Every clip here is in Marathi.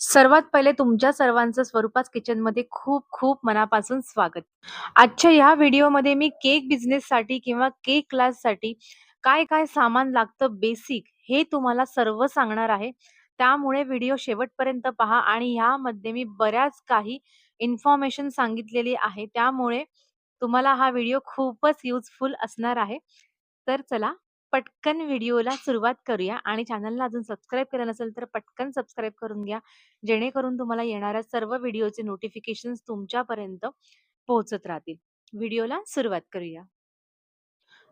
सर्वात पहिले तुमच्या सर्वांचं स्वरूपाच किचनमध्ये खूप खूप मनापासून स्वागत. आजच्या ह्या व्हिडिओमध्ये मी केक बिझनेससाठी किंवा केक क्लाससाठी काय-काय सामान लागतं बेसिक हे तुम्हाला सर्व सांगणार आहे. त्यामुळे व्हिडिओ शेवटपर्यंत पहा आणि ह्यामध्ये मी बऱ्याच काही इन्फॉर्मेशन सांगितलेली आहे. त्यामुळे तुम्हाला हा व्हिडिओ खूपच युजफुल असणार आहे. तर चला पटकन व्हिडिओला सुरुवात करूया आणि चॅनलला अजून सबस्क्राईब केलं नसेल तर पटकन सबस्क्राईब करून घ्या. जेणेकरून तुम्हाला येणाऱ्या सर्व व्हिडिओचे नोटिफिकेशन्स तुमच्यापर्यंत पोहोचत राहतील. व्हिडिओला सुरुवात करूया.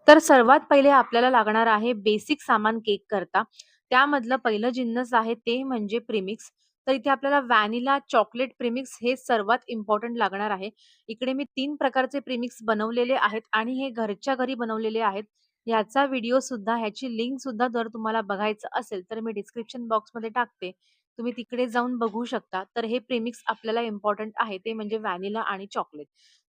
तर सर्वात पहिले आपल्याला लागणार आहे बेसिक सामान केक करता. त्यामधलं पहिलं जिन्नस आहे ते म्हणजे प्रीमिक्स. तर इथे आपल्याला व्हॅनिला, चॉकलेट प्रीमिक्स हे सर्वात इम्पोर्टंट लागणार आहे. इकडे मी 3 प्रकारचे प्रीमिक्स बनवलेले आहेत आणि हे घरच्या घरी बनवलेले आहेत. ह्याचा व्हिडिओ सुद्धा ह्याची लिंक सुद्धा जर तुम्हाला बघायचं असेल तर मी डिस्क्रिप्शन बॉक्समध्ये टाकते. तुम्ही तिकडे जाऊन बघू शकता. तर हे प्रीमिक्स आपल्याला इम्पोर्टंट आहे ते म्हणजे व्हॅनिला आणि चॉकलेट.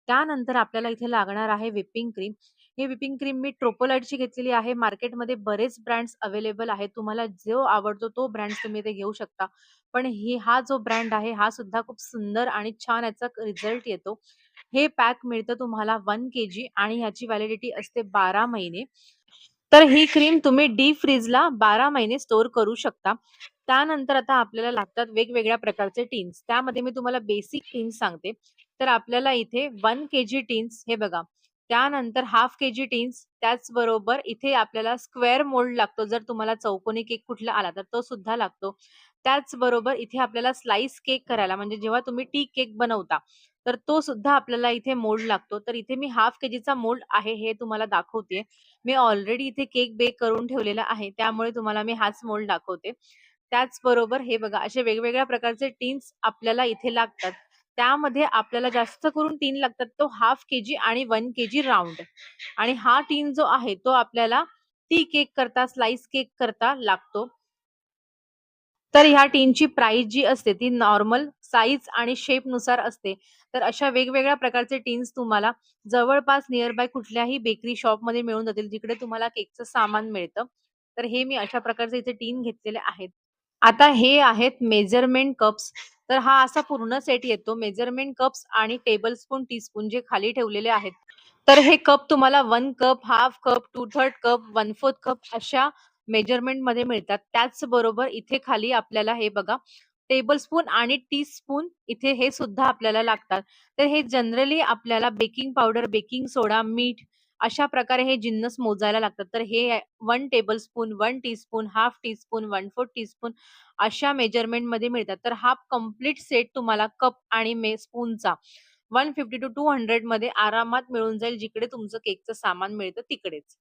त्यानंतर आपल्याला इथे लागणार आहे व्हिपिंग क्रीम. ही व्हिपिंग क्रीम मी ट्रोपोलाइटची घेतलेली आहे. मार्केटमध्ये बरेच ब्रँड्स अवेलेबल आहेत. तुम्हाला जो आवडतो तो ब्रँड तुम्ही इथे घेऊ शकता. पण हा जो ब्रँड आहे हा सुद्धा खूप सुंदर आणि छान याचा रिझल्ट येतो. हे पॅक मिळतं तुम्हाला 1 केजी आणि ह्याची व्हॅलिडिटी असते 12 महिने. तर ही क्रीम तुम्ही डीप फ्रीजला 12 महिने स्टोअर करू शकता. त्यानंतर आता आपल्याला लागतात वेगवेगळ्या प्रकारचे टीन्स. त्यामध्ये मी तुम्हाला बेसिक टीन्स सांगते. तर आपल्याला इथे 1 केजी टीन्स हे बघा. त्यानंतर हाल्फ केजी टीन्स, त्याचबरोबर इथे आपल्याला स्क्वेअर मोल्ड लागतो. जर तुम्हाला चौकोनी केक कुठला आला तर तो सुद्धा लागतो. त्याचबरोबर इथे आपल्याला स्लाइस केक करायला म्हणजे जेव्हा तुम्ही टी केक बनवता, तर तो सुद्धा आपल्याला इथे मोल्ड लागतो. तर इथे मी हाल्फ केजीचा मोल्ड आहे हे तुम्हाला दाखवतेय. मी ऑलरेडी इथे केक बेक करून ठेवलेला आहे. त्यामुळे तुम्हाला मी हाच मोल्ड दाखवते. त्याचबरोबर हे बघा असे वेगवेगळ्या प्रकारचे टीन्स आपल्याला इथे लागतात. त्यामध्ये आपल्याला जास्त करून टीन लागतात तो हाल्फ केजी आणि 1 केजी राउंड. आणि हा टीन जो आहे तो आपल्याला टी केक करता, स्लाइस केक करता लागतो. तर ह्या टीनची प्राइस जी असते ती नॉर्मल साईज आणि शेपनुसार असते. तर अशा वेगवेगळ्या प्रकारचे टीन्स तुम्हाला जवळपास नियर बाय कुठल्याही बेकरी शॉपमध्ये मिळून जातील, जिकडे तुम्हाला केकचं सामान मिळतं. तर हे मी अशा प्रकारचे इथे टीन घेतलेले आहेत. आता हे आहेत मेजरमेंट कप्स. तर हा असा पूर्ण सेट येतो. मेजरमेंट कप्स आणि टेबलस्पून, टीस्पून जे खाली ठेवलेले आहेत. तर हे कप तुम्हाला 1 cup, half cup, 2/3 cup, 1/4 cup अशा मेजरमेंटमध्ये मिळतात. त्याचबरोबर इथे खाली आपल्याला हे बघा टेबलस्पून आणि टीस्पून इथे हे सुद्धा आपल्याला लागतात. तर हे जनरली आपल्याला बेकिंग पावडर, बेकिंग सोडा, मीठ अशा प्रकारे हे जिन्नस मोजायला लागतात. तर हे 1 tablespoon, 1 teaspoon, half teaspoon, 1/4 teaspoon अशा मेजरमेंटमध्ये मिळतात. तर हा कंप्लीट सेट तुम्हाला कप आणि स्पूनचा 150 टू 200 मध्ये आरामात मिळून जाईल, जिकडे तुमचं केकचं सामान मिळतं तिकडेच.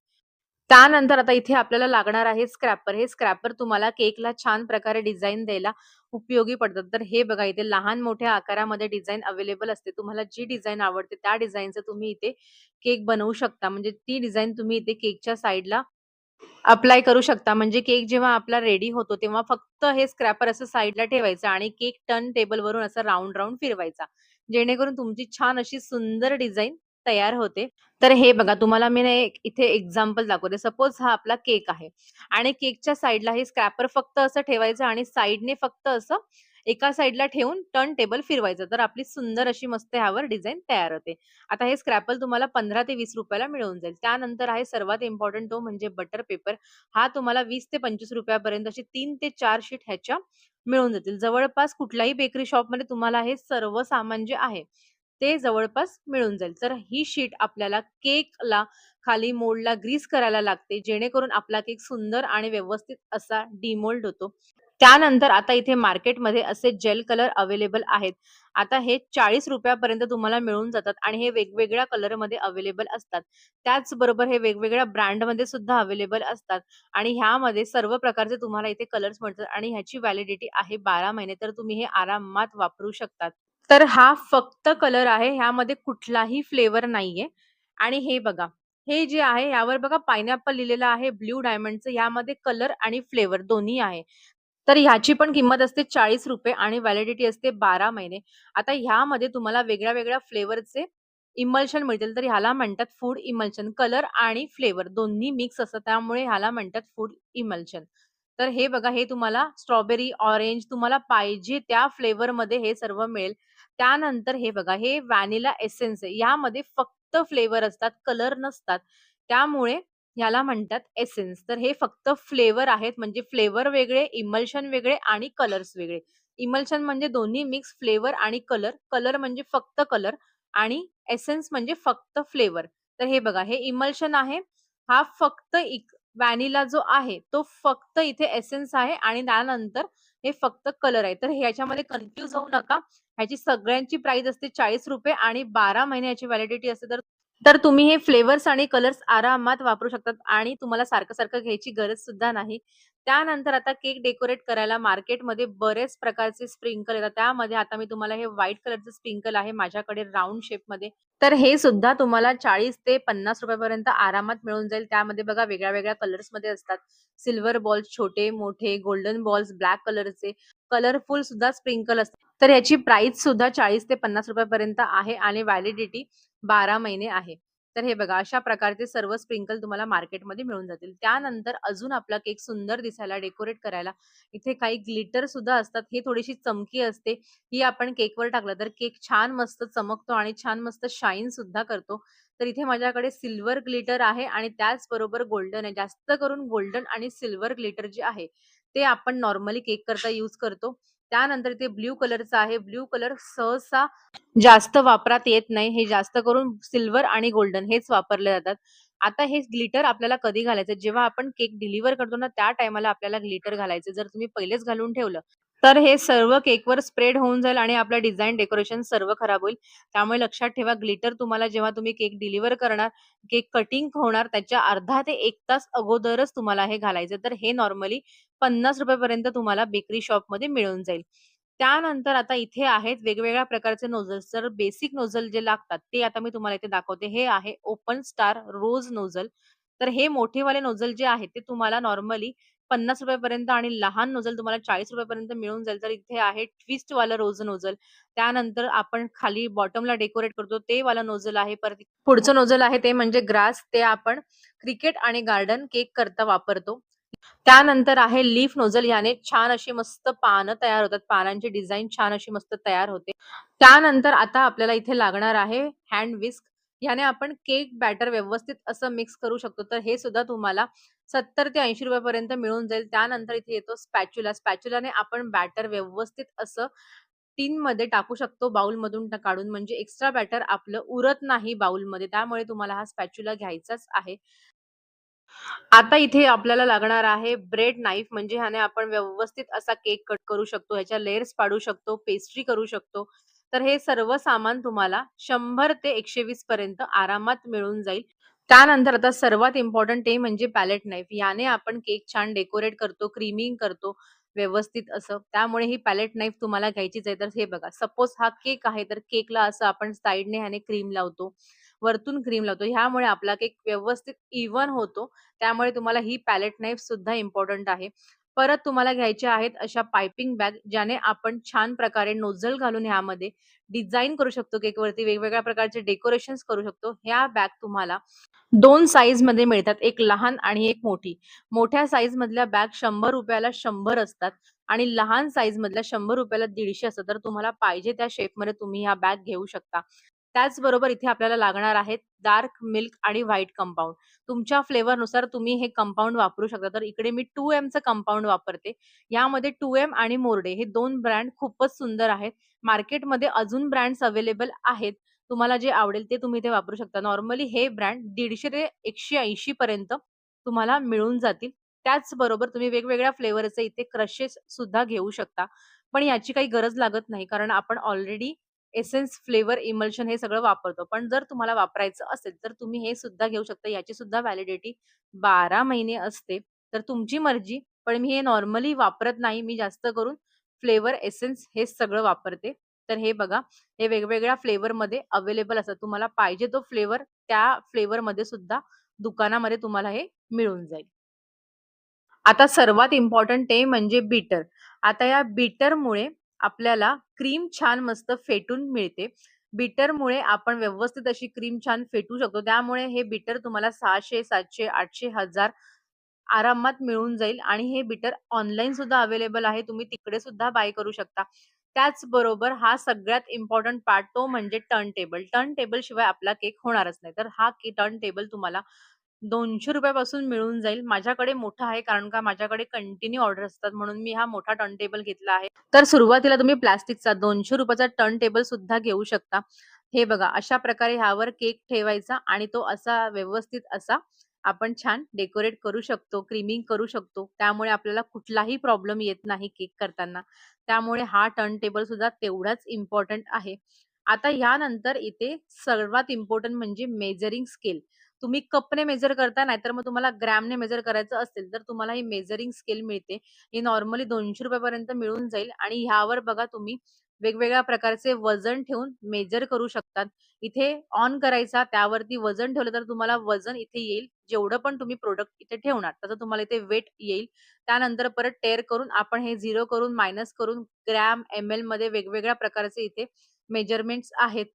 त्यानंतर आता इथे आपल्याला लागणार आहे स्क्रॅपर. हे स्क्रॅपर तुम्हाला केकला छान प्रकारे डिझाइन द्यायला उपयोगी पडतात. तर हे बघा इथे लहान-मोठ्या आकारामध्ये डिझाइन अवेलेबल असते. तुम्हाला जी डिझाइन आवडते त्या डिझाइनचं तुम्ही इथे केक बनवू शकता. म्हणजे ती डिझाइन तुम्ही इथे केकच्या साइडला अप्लाय करू शकता. म्हणजे केक जेव्हा आपला रेडी होतो, तेव्हा फक्त हे स्क्रॅपर असं साइडला ठेवायचं आणि केक टर्न टेबलवरून असं राउंड-राउंड फिरवायचा. जेणेकरून तुमची छान अशी सुंदर डिझाइन तयार होते. तर हे बघा तुम्हाला मी ना एक इथे एक्झाम्पल दाखवते. सपोज हा आपला केक आहे आणि केकच्या साइडला हे स्क्रॅपर फक्त असं ठेवायचं आणि साइडने फक्त असं एका साइडला ठेवून टर्न टेबल फिरवायचं. तर आपली सुंदर अशी मस्त ह्यावर डिझाइन तयार होते. आता हे स्क्रॅपल तुम्हाला 15 ते 20 रुपयाला मिळून जाईल. त्यानंतर आहे सर्वात इम्पोर्टंट तो म्हणजे बटर पेपर. हा तुम्हाला 20 ते 25 रुपयापर्यंत अशी 3 ते 4 शीट ह्याच्या मिळून जातील. जवळपास कुठल्याही बेकरी शॉपमध्ये तुम्हाला हे सर्व सामान जे आहे, ते जवळपास मिळून जाईल. तर ही शीट आपल्याला केकला खाली मोल्डला ग्रीस करायला लागते, जेणेकरून आपला केक सुंदर आणि व्यवस्थित असा डिमोल्ड होतो. त्यानंतर आता इथे मार्केटमध्ये असे जेल कलर अवेलेबल आहेत. आता हे 40 रुपयापर्यंत तुम्हाला मिळून जातात आणि हे वेगवेगळ्या कलरमध्ये अवेलेबल असतात. त्याचबरोबर हे वेगवेगळ्या ब्रँडमध्ये सुद्धा अवेलेबल असतात आणि ह्यामध्ये सर्व प्रकारचे तुम्हाला इथे कलर्स मिळतात आणि ह्याची व्हॅलिडिटी आहे 12 महिने. तर तुम्ही हे आरामात वापरू शकतात. तर हा फक्त कलर आहे. ह्यामध्ये कुठलाही फ्लेवर नाहीये. आणि हे बघा, हे जे आहे यावर बघा पाइनएपल लिहिलेलं आहे ब्लू डायमंडचं. यामध्ये कलर आणि फ्लेवर दोन्ही आहे. तर ह्याची पण किंमत असते 40 रुपये आणि व्हॅलिडिटी असते 12 महिने. आता ह्यामध्ये तुम्हाला वेगळ्या-वेगळ्या फ्लेवरचे इमल्शन मिळतील. तर ह्याला म्हणतात फूड इमल्शन. कलर आणि फ्लेवर दोन्ही मिक्स असतात. त्यामुळे ह्याला म्हणतात फूड इमल्शन. तर हे बघा, हे तुम्हाला स्ट्रॉबेरी, ऑरेंज तुम्हाला पाहिजे त्या फ्लेवरमध्ये हे सर्व मिळेल. त्यानंतर हे बघा, हे व्हॅनिला एसेन्स आहे. यामध्ये फक्त फ्लेवर असतात, कलर नसतात. त्यामुळे ह्याला म्हणतात एसेन्स. तर हे फक्त फ्लेवर आहेत, म्हणजे फ्लेवर वेगळे, इमल्शन वेगळे आणि कलर्स वेगळे. इमल्शन म्हणजे दोन्ही मिक्स, फ्लेवर आणि कलर. कलर म्हणजे फक्त कलर आणि एसेन्स म्हणजे फक्त फ्लेवर. तर हे बघा, हे इमल्शन आहे. हा फक्त व्हॅनिला जो आहे, तो फक्त इथे एसेन्स आहे आणि त्यानंतर हे फक्त कलर आहे. तर ह्याच्यामध्ये कन्फ्यूज होऊ नका. ह्याची सगळ्यांची प्राइस असते ₹40 आणि 12 महिने याची व्हॅलिडिटी असते. तर तर तुम्ही हे फ्लेवर्स आणि कलर्स आरामात वापरू शकतात आणि तुम्हाला सारखं-सारखं घ्यायची गरज सुद्धा नाही. त्यानंतर आता केक डेकोरेट करायला मार्केटमध्ये बरेच प्रकारचे स्प्रिंकल येतात. त्यामध्ये आता मी तुम्हाला हे व्हाईट कलरचं स्प्रिंकल आहे माझ्याकडे राउंड शेपमध्ये. तर हे सुद्धा तुम्हाला ₹40 ते ₹50 पर्यंत आरामात मिळून जाईल. त्यामध्ये बघा वेगळ्या-वेगळ्या कलर्समध्ये असतात. सिल्व्हर बॉल्स छोटे, मोठे, गोल्डन बॉल्स ब्लॅक कलरचे, कलरफुल सुद्धा स्प्रिंकल असतात. तर याची प्राइस सुद्धा ₹40 ते ₹50 पर्यंत आहे आणि व्हॅलिडिटी 12 महिने आहे. तर हे बघा, अशा प्रकारचे सर्व स्प्रिंकल तुम्हाला मार्केटमध्ये मिळून जातील. त्यानंतर अजून आपला केक सुंदर दिसायला, डेकोरेट करायला इथे काही ग्लिटर सुद्धा असतात. ही थोडीशी चमकी असते. ही आपण केकवर टाकलं तर केक छान मस्त चमकतो आणि छान मस्त शाईन सुद्धा करतो. तर इथे माझ्याकडे सिल्वर ग्लिटर आहे आणि त्याचबरोबर गोल्डन आहे. जास्त करून गोल्डन आणि सिल्वर ग्लिटर जे आहे, ते आपण नॉर्मली केक करता यूज करतो. त्यानंतर इथे ब्लू कलरचा आहे. ब्लू कलर सहसा जास्त वापरात येत नाही. हे जास्त करून सिल्वर आणि गोल्डन हेच वापरले जातात. आता हे ग्लिटर आपल्याला कधी घालायचं? जेव्हा आपण केक डिलिव्हर करतो ना, त्या टाईमाला आपल्याला ग्लिटर घालायचं. जर तुम्ही पहिलेच घालून ठेवलं, तर हे सर्व केकवर स्प्रेड होऊन जाईल आणि आपलं डिझाइन, डेकोरेशन सर्व खराब होईल. त्यामुळे लक्षात ठेवा, ग्लिटर तुम्हाला जेव्हा तुम्ही केक डिलिव्हर करणार, केक कटिंग होणार त्याच्या अर्धा ते 1 तास अगोदरच तुम्हाला हे घालायचं. तर हे नॉर्मली ₹50 पर्यंत तुम्हाला बेकरी शॉपमध्ये मिळून जाईल. त्यानंतर आता इथे आहेत वेगवेगळ्या प्रकारचे नोझल्स. तर बेसिक नोझल जे लागतात ते आता मी तुम्हाला इथे दाखवते. हे आहे ओपन स्टार रोज नोझल. तर हे मोठेवाले नोझल जे आहेत ते तुम्हाला नॉर्मली ₹50 पर्यंत आणि लहान नोझल तुम्हाला ₹40 पर्यंत मिळून जाईल. तर इथे आहे ट्विस्टवालं रोज नोझल. त्यानंतर आपण खाली बॉटमला डेकोरेट करतो ते वाला नोझल आहे. परत पुढचं नोझल आहे ते म्हणजे ग्रास. ते आपण क्रिकेट आणि गार्डन केक करता वापरतो. त्यानंतर आहे लीफ नोझल. याने छान अशी मस्त पानं तयार होतात. पानांची डिझाइन छान अशी मस्त तयार होते. त्यानंतर आता आपल्याला इथे लागणार आहे हँड विस्क. ह्याने आपण केक बॅटर व्यवस्थित असं मिक्स करू शकतो. तर हे सुद्धा तुम्हाला ₹70 ते ₹80 पर्यंत मिळून जाईल. त्यानंतर इथे येतो स्पॅच्युला. स्पॅच्युलाने आपण बॅटर व्यवस्थित असं टिनमध्ये टाकू शकतो बाउलमधून काढून, म्हणजे एक्स्ट्रा बॅटर आपलं उरत नाही बाउलमध्ये. त्यामुळे तुम्हाला हा स्पॅच्युला घ्यायचाच आहे. आता इथे आपल्याला लागणार आहे ब्रेड नाईफ, म्हणजे ह्याने आपण व्यवस्थित असा केक कट करू शकतो. ह्याच्या लेयर्स पाडू शकतो, पेस्ट्री करू शकतो. तर हे सर्व सामान तुम्हाला 100 ते 120 पर्यंत आरामात मिळून जाईल. त्यानंतर आता सर्वात इम्पोर्टंट ते म्हणजे पॅलेट नाईफ. याने आपण केक छान डेकोरेट करतो, क्रीमिंग करतो व्यवस्थित असं. त्यामुळे ही पॅलेट नाईफ तुम्हाला घ्यायचीच आहे. तर हे बघा, सपोज हा केक आहे, तर केकला असं आपण साइडने ह्याने क्रीम लावतो, वरतून क्रीम लावतो. ह्यामुळे आपला केक व्यवस्थित इव्हन होतो. त्यामुळे तुम्हाला ही पॅलेट नाईफ सुद्धा इम्पोर्टंट आहे. परत तुम्हाला घ्यायच्या आहेत अशा पाइपिंग बॅग, ज्याने आपण छान प्रकारे नोझल घालून ह्यामध्ये डिझाइन करू शकतो केकवरती. वेगवेगळ्या प्रकारचे डेकोरेशन्स करू शकतो. ह्या बॅग तुम्हाला 2 साइजमध्ये मिळतात. एक लहान आणि एक मोठी. मोठ्या साइजमधल्या बॅग ₹100 ला 100 असतात आणि लहान साइजमधल्या ₹100 ला 150 असतात. तर तुम्हाला पाहिजे त्या शेपमध्ये तुम्ही ह्या बॅग घेऊ शकता. त्याचबरोबर इथे आपल्याला लागणार आहेत डार्क मिल्क आणि व्हाईट कंपाउंड. तुमच्या फ्लेवरनुसार तुम्ही हे कंपाउंड वापरू शकता. तर इकडे मी 2Mचं कंपाउंड वापरते. यामध्ये 2M आणि मोर्डे हे 2 ब्रँड खूपच सुंदर आहेत. मार्केटमध्ये अजून ब्रँड्स अवेलेबल आहेत. तुम्हाला जे आवडेल ते तुम्ही इथे वापरू शकता. नॉर्मली हे ब्रँड 150 ते 180 पर्यंत तुम्हाला मिळून जातील. त्याचबरोबर तुम्ही वेगवेगळ्या फ्लेवरचे इथे क्रशेस सुद्धा घेऊ शकता. पण याची काही गरज लागत नाही, कारण आपण ऑलरेडी एसेन्स, फ्लेवर, इमल्शन हे सगळं वापरतो. पण जर तुम्हाला वापरायचं असेल, तर तुम्ही हे सुद्धा घेऊ शकता. याची सुद्धा व्हॅलिडिटी 12 महिने असते. तर तुमची मर्जी. पण मी हे नॉर्मली वापरत नाही. मी जास्त करून फ्लेवर, एसेन्स हेच सगळं वापरते. तर हे बघा, हे वेगवेगळ्या फ्लेवरमध्ये अवेलेबल असतात. तुम्हाला पाहिजे तो फ्लेवर त्या फ्लेवरमध्ये सुद्धा दुकानामध्ये तुम्हाला हे मिळून जाईल. आता सर्वात इम्पोर्टंट ते म्हणजे बीटर. आता या बीटरमुळे आपल्याला क्रीम छान मस्त फेटून मिळते. बीटरमुळे आपण व्यवस्थित अशी क्रीम छान फेटू शकतो. त्यामुळे हे बीटर तुम्हाला 600, 700, 800, 1000 आरामात मिळून जाईल आणि हे बीटर ऑनलाईन सुद्धा अवेलेबल आहे. तुम्ही तिकडे सुद्धा बाय करू शकता. त्याचबरोबर हा सगळ्यात इम्पोर्टंट पार्ट तो म्हणजे टर्न टेबल. टर्न टेबल शिवाय आपला केक होणारच नाही. तर हा टर्न टेबल तुम्हाला ₹200 पासून मिळून जाईल. माझ्याकडे मोठा आहे कारण का माझ्याकडे कंटिन्यू ऑर्डर असतात म्हणून मी हा मोठा टर्न टेबल घेतला आहे. तर सुरुवातीला तुम्ही प्लास्टिकचा ₹200 चा टर्न टेबल सुद्धा घेऊ शकता. हे बघा अशा प्रकारे ह्यावर केक ठेवायचा आणि तो असा व्यवस्थित असा आपण छान डेकोरेट करू शकतो, क्रीमिंग करू शकतो. त्यामुळे आपल्याला कुठलाही प्रॉब्लेम येत नाही केक करताना. त्यामुळे हा टर्न टेबल सुद्धा तेवढाच इम्पोर्टंट आहे. आता यानंतर इथे सर्वात इम्पोर्टंट म्हणजे मेजरिंग स्केल. तुम्ही कपने मेजर करता, नाहीतर मग तुम्हाला ग्रॅमने मेजर करायचं असेल, तर तुम्हाला ही मेजरिंग स्केल मिळते. ही नॉर्मली ₹200 पर्यंत मिळून जाईल आणि ह्यावर बघा तुम्ही वेगवेगळ्या प्रकारचे वजन ठेवून मेजर करू शकतात. इथे ऑन करायचा, त्यावरती वजन ठेवलं तर तुम्हाला वजन इथे येईल. जेवढं पण तुम्ही प्रॉडक्ट इथे ठेवणार, त्याचं तुम्हाला इथे वेट येईल. त्यानंतर परत टेअर करून आपण हे 0 करून मायनस करून ग्रॅम, एम-एलमध्ये वेगवेगळ्या प्रकारचे इथे मेजरमेंट्स आहेत.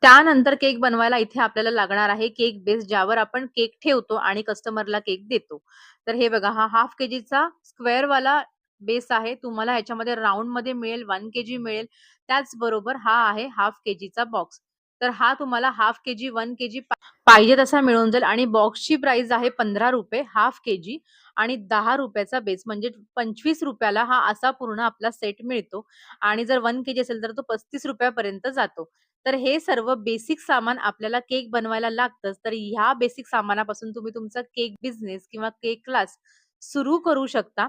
त्यानंतर केक बनवायला इथे आपल्याला लागणार आहे केक बेस, ज्यावर आपण केक ठेवतो आणि कस्टमरला केक देतो. तर हे बघा हा हाल्फ केजीचा स्क्वेअरवाला बेस आहे. तुम्हाला ह्याच्यामध्ये राउंडमध्ये मिळेल, 1 केजी मिळेल. त्याचबरोबर हा आहे हाल्फ केजीचा बॉक्स. तर हा तुम्हाला हाल्फ केजी, 1 केजी पाहिजे तसा मिळून जाईल आणि बॉक्सची प्राइस आहे ₹15 हाल्फ केजी आणि ₹10 चा बेस म्हणजे ₹25 ला हा असा पूर्ण आपला सेट मिळतो आणि जर 1 केजी असेल तर तो ₹35 पर्यंत जातो. तर हे सर्व बेसिक सामान आपल्याला केक बनवायला लागतंच. तर ह्या बेसिक सामानापासून तुम्ही तुमचा केक बिझनेस किंवा केक क्लास सुरू करू शकता.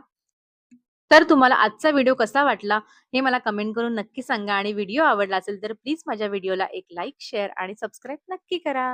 तर तुम्हाला आजचा व्हिडिओ कसा वाटला हे मला कमेंट करून नक्की सांगा आणि व्हिडिओ आवडला असेल तर प्लीज माझ्या व्हिडिओला एक लाईक, शेअर आणि सबस्क्राईब नक्की करा.